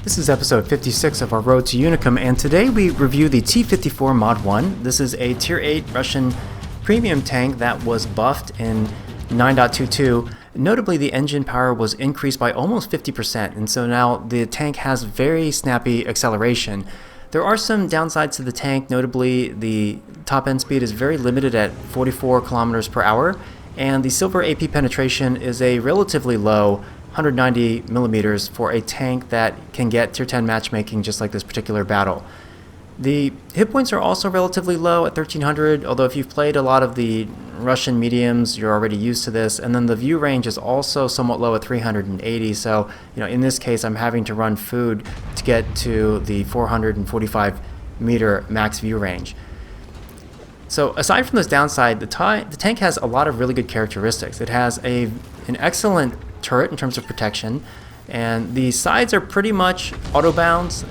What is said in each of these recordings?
This is episode 56 of our Road to Unicum, and today we review the T-54 Mod 1. This is a Tier 8 Russian premium tank that was buffed in 9.22. Notably, the engine power was increased by almost 50%, and so now the tank has very snappy acceleration. There are some downsides to the tank, notably the top end speed is very limited at 44 kilometers per hour, and the silver AP penetration is a relatively low 190 millimeters for a tank that can get tier 10 matchmaking just like this particular battle. The hit points are also relatively low at 1300, although if you've played a lot of the Russian mediums, you're already used to this. And then the view range is also somewhat low at 380, so in this case I'm having to run food to get to the 445 meter max view range. So aside from this downside, the tank has a lot of really good characteristics. It has an excellent turret in terms of protection, and the sides are pretty much auto bounds,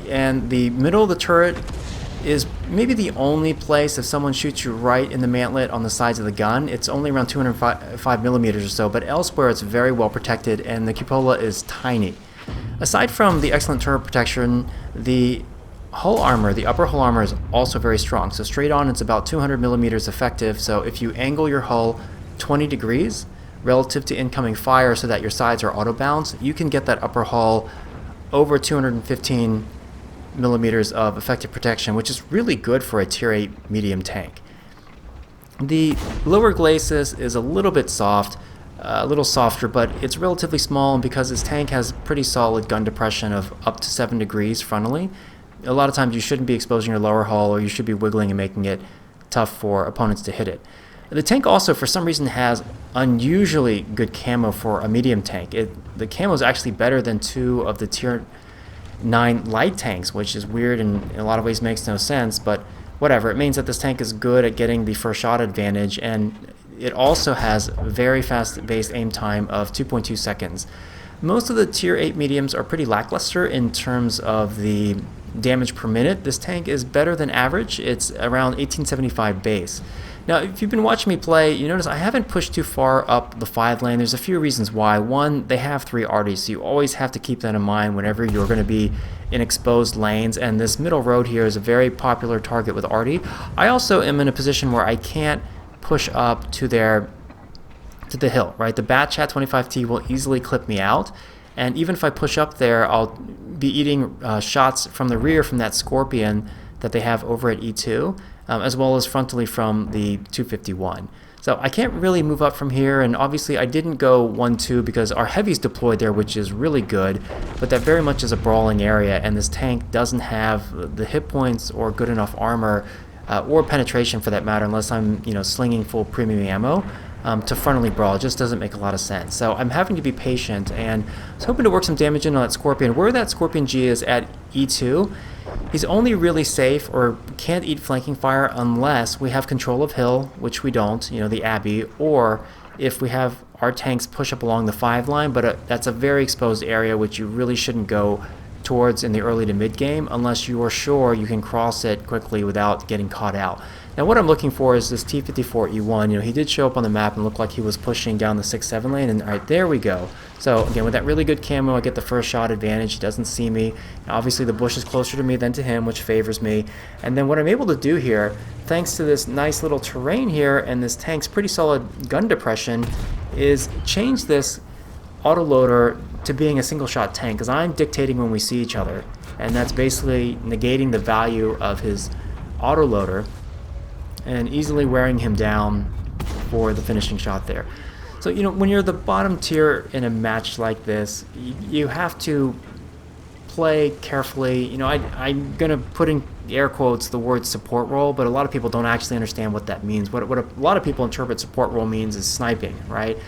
and the middle of the turret is maybe the only place if someone shoots you right in the mantlet on the sides of the gun. It's only around 205 millimeters or so, but elsewhere it's very well protected and the cupola is tiny. Aside from the excellent turret protection, the hull armor, the upper hull armor, is also very strong. So straight on it's about 200 millimeters effective, so if you angle your hull 20 degrees relative to incoming fire so that your sides are auto bounds, you can get that upper hull over 215 millimeters of effective protection, which is really good for a tier 8 medium tank. The lower glacis is a little bit soft, a little softer, but it's relatively small, and because this tank has pretty solid gun depression of up to 7 degrees frontally, a lot of times you shouldn't be exposing your lower hull, or you should be wiggling and making it tough for opponents to hit it. The tank also, for some reason, has unusually good camo for a medium tank. The camo is actually better than 2 of the tier 9 light tanks, which is weird and in a lot of ways makes no sense, but whatever. It means that this tank is good at getting the first shot advantage, and it also has very fast base aim time of 2.2 seconds. Most of the tier 8 mediums are pretty lackluster in terms of the damage per minute. This tank is better than average. It's around 1875 base. Now, if you've been watching me play, you notice I haven't pushed too far up the 5 lane. There's a few reasons why. One, they have 3 arties, so you always have to keep that in mind whenever you're going to be in exposed lanes, and this middle road here is a very popular target with artie. I also am in a position where I can't push up to the hill, right? The Bat Chat 25T will easily clip me out, and even if I push up there, I'll be eating shots from the rear from that Scorpion that they have over at E2, as well as frontally from the 251. So I can't really move up from here, and obviously I didn't go 1-2 because our heavy's deployed there, which is really good, but that very much is a brawling area, and this tank doesn't have the hit points or good enough armor or penetration for that matter, unless I'm slinging full premium ammo. To frontally brawl. It just doesn't make a lot of sense. So I'm having to be patient, and I was hoping to work some damage in on that Scorpion. Where that Scorpion G is at E2, he's only really safe or can't eat flanking fire unless we have control of hill, which we don't, the Abbey, or if we have our tanks push up along the 5 line, but that's a very exposed area which you really shouldn't go towards in the early to mid game unless you are sure you can cross it quickly without getting caught out. Now what I'm looking for is this T-54 E1. He did show up on the map and looked like he was pushing down the 6-7 lane, and alright, there we go. So again, with that really good camo, I get the first shot advantage. He doesn't see me. Now, obviously the bush is closer to me than to him, which favors me. And then what I'm able to do here, thanks to this nice little terrain here and this tank's pretty solid gun depression, is change this autoloader to being a single shot tank, because I'm dictating when we see each other, and that's basically negating the value of his autoloader and easily wearing him down for the finishing shot there. So when you're the bottom tier in a match like this, you have to play carefully. I'm gonna put in air quotes the word support role, but a lot of people don't actually understand what that means. What a lot of people interpret support role means is sniping, right?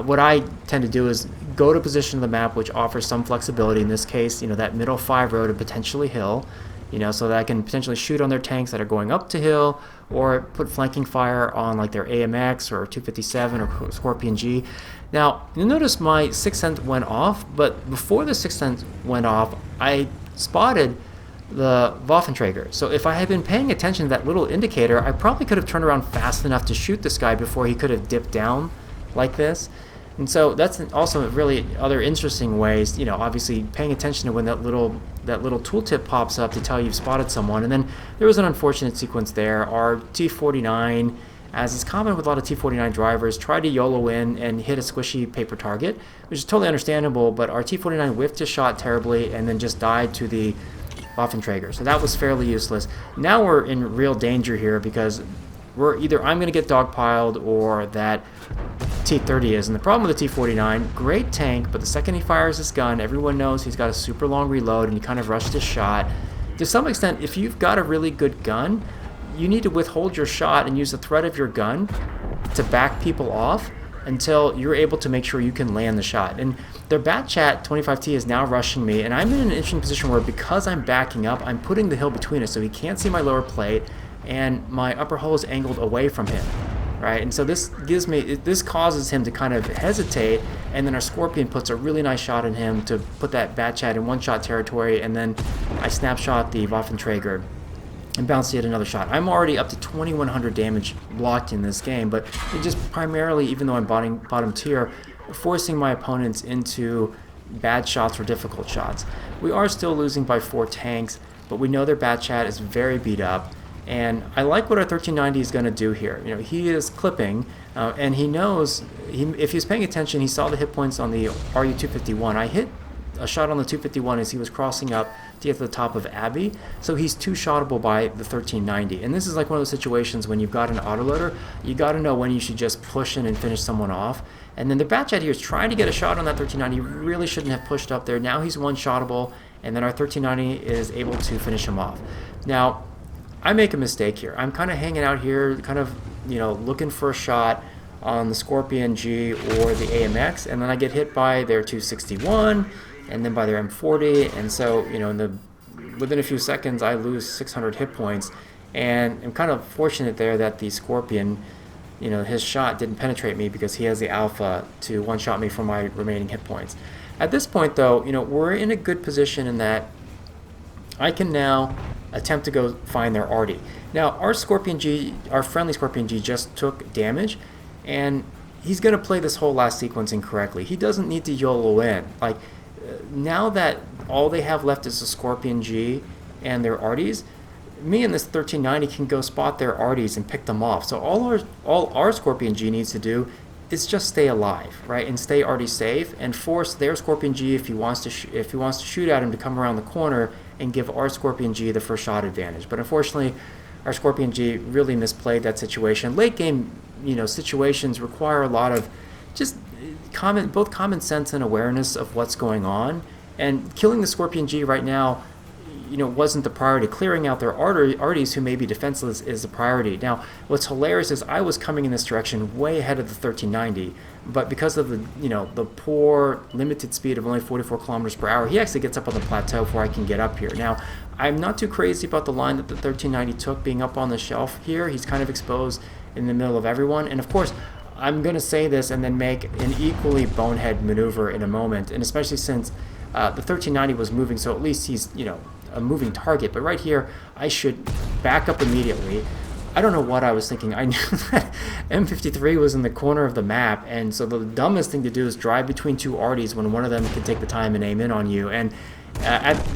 What I tend to do is go to a position of the map which offers some flexibility. In this case, that middle 5 road and potentially hill, so that I can potentially shoot on their tanks that are going up to hill, or put flanking fire on like their AMX or 257 or Scorpion G. Now, you'll notice my 6th sense went off, but before the 6th sense went off, I spotted the Waffenträger. So if I had been paying attention to that little indicator, I probably could have turned around fast enough to shoot this guy before he could have dipped down like this. And so that's also really other interesting ways, obviously paying attention to when that little tooltip pops up to tell you've spotted someone. And then there was an unfortunate sequence there. Our T-49, as is common with a lot of T-49 drivers, tried to YOLO in and hit a squishy paper target, which is totally understandable, but our T-49 whiffed his shot terribly and then just died to the Waffenträger. So that was fairly useless. Now we're in real danger here because we're either I'm going to get dogpiled or that T-30 is. And the problem with the T-49, great tank, but the second he fires his gun, everyone knows he's got a super long reload and he kind of rushed his shot. To some extent, if you've got a really good gun, you need to withhold your shot and use the threat of your gun to back people off until you're able to make sure you can land the shot. And their Bat Chat 25T is now rushing me, and I'm in an interesting position where because I'm backing up, I'm putting the hill between us so he can't see my lower plate, and my upper hull is angled away from him, right? And so this causes him to kind of hesitate, and then our Scorpion puts a really nice shot in him to put that Bat Chat in one-shot territory, and then I snapshot the Waffenträger and bounce yet another shot. I'm already up to 2100 damage blocked in this game, but it just primarily, even though I'm bottom tier, forcing my opponents into bad shots or difficult shots. We are still losing by 4 tanks, but we know their Bat Chat is very beat up, and I like what our 1390 is going to do here. He is clipping, and he knows, if he's paying attention, he saw the hit points on the RU-251. I hit a shot on the 251 as he was crossing up to get to the top of Abbey, so he's two-shottable by the 1390. And this is like one of those situations when you've got an autoloader, you got to know when you should just push in and finish someone off. And then the Bat Chat here is trying to get a shot on that 1390. He really shouldn't have pushed up there. Now he's one-shottable, and then our 1390 is able to finish him off. Now, I make a mistake here. I'm kind of hanging out here, kind of, looking for a shot on the Scorpion G or the AMX, and then I get hit by their 261, and then by their M40, and so, within a few seconds, I lose 600 hit points, and I'm kind of fortunate there that the Scorpion, his shot didn't penetrate me because he has the alpha to one-shot me for my remaining hit points. At this point, though, we're in a good position in that I can now attempt to go find their arty. Now, our friendly Scorpion G just took damage, and he's going to play this whole last sequence incorrectly. He doesn't need to YOLO in. Now that all they have left is the Scorpion G and their arties, me and this 1390 can go spot their arties and pick them off. So all our Scorpion G needs to do is just stay alive, right, and stay arty safe, and force their Scorpion G, if he wants to shoot at him, to come around the corner and give our Scorpion G the first shot advantage. But unfortunately, our Scorpion G really misplayed that situation. Late game, situations require a lot of just both common sense and awareness of what's going on, and killing the Scorpion G right now, wasn't the priority. Clearing out their arties who may be defenseless is the priority. Now, what's hilarious is I was coming in this direction way ahead of the 1390, but because of the poor limited speed of only 44 kilometers per hour, he actually gets up on the plateau before I can get up here. Now, I'm not too crazy about the line that the 1390 took being up on the shelf here. He's kind of exposed in the middle of everyone, and of course, I'm going to say this and then make an equally bonehead maneuver in a moment, and especially since the 1390 was moving, so at least he's, a moving target. But right here, I should back up immediately. I don't know what I was thinking. I knew that M53 was in the corner of the map, and so the dumbest thing to do is drive between two arties when one of them can take the time and aim in on you. And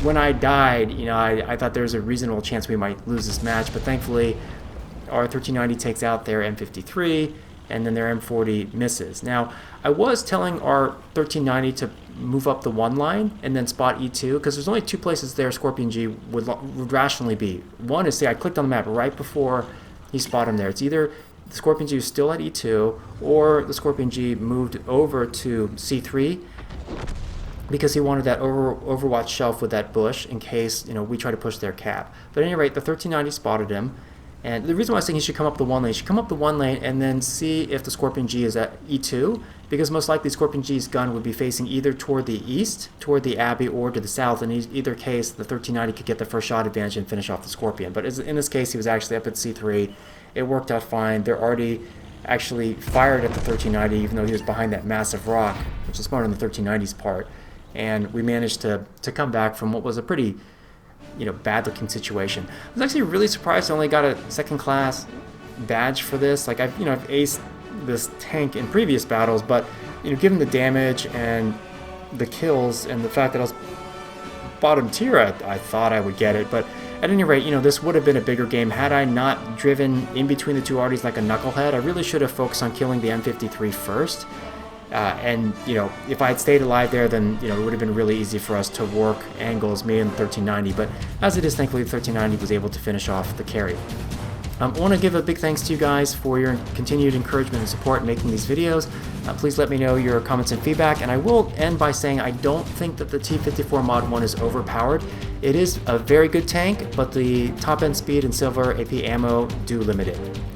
when I died, I thought there was a reasonable chance we might lose this match, but thankfully our 1390 takes out their M53, and then their M40 misses. Now, I was telling our 1390 to move up the one line and then spot E2, because there's only two places there Scorpion G would rationally be. One is, say, I clicked on the map right before he spotted him there. It's either the Scorpion G is still at E2, or the Scorpion G moved over to C3, because he wanted that overwatch shelf with that bush in case we try to push their cap. But at any rate, the 1390 spotted him. And the reason why I was saying he should come up the one lane, he should come up the one lane and then see if the Scorpion G is at E2, because most likely Scorpion G's gun would be facing either toward the east, toward the Abbey, or to the south. In either case, the 1390 could get the first shot advantage and finish off the Scorpion. But in this case, he was actually up at C3. It worked out fine. They're already actually fired at the 1390, even though he was behind that massive rock, which is smart on the 1390's part. And we managed to come back from what was a pretty bad looking situation. I was actually really surprised I only got a second class badge for this. Like I've aced this tank in previous battles, but given the damage and the kills and the fact that I was bottom tier, I thought I would get it. But at any rate, this would have been a bigger game had I not driven in between the two arties like a knucklehead. I really should have focused on killing the M53 first. And if I had stayed alive there, then it would have been really easy for us to work angles, me and the 1390. But as it is, thankfully, the 1390 was able to finish off the carry. I want to give a big thanks to you guys for your continued encouragement and support in making these videos. Please let me know your comments and feedback, and I will end by saying I don't think that the T-54 Mod 1 is overpowered. It is a very good tank, but the top end speed and silver AP ammo do limit it.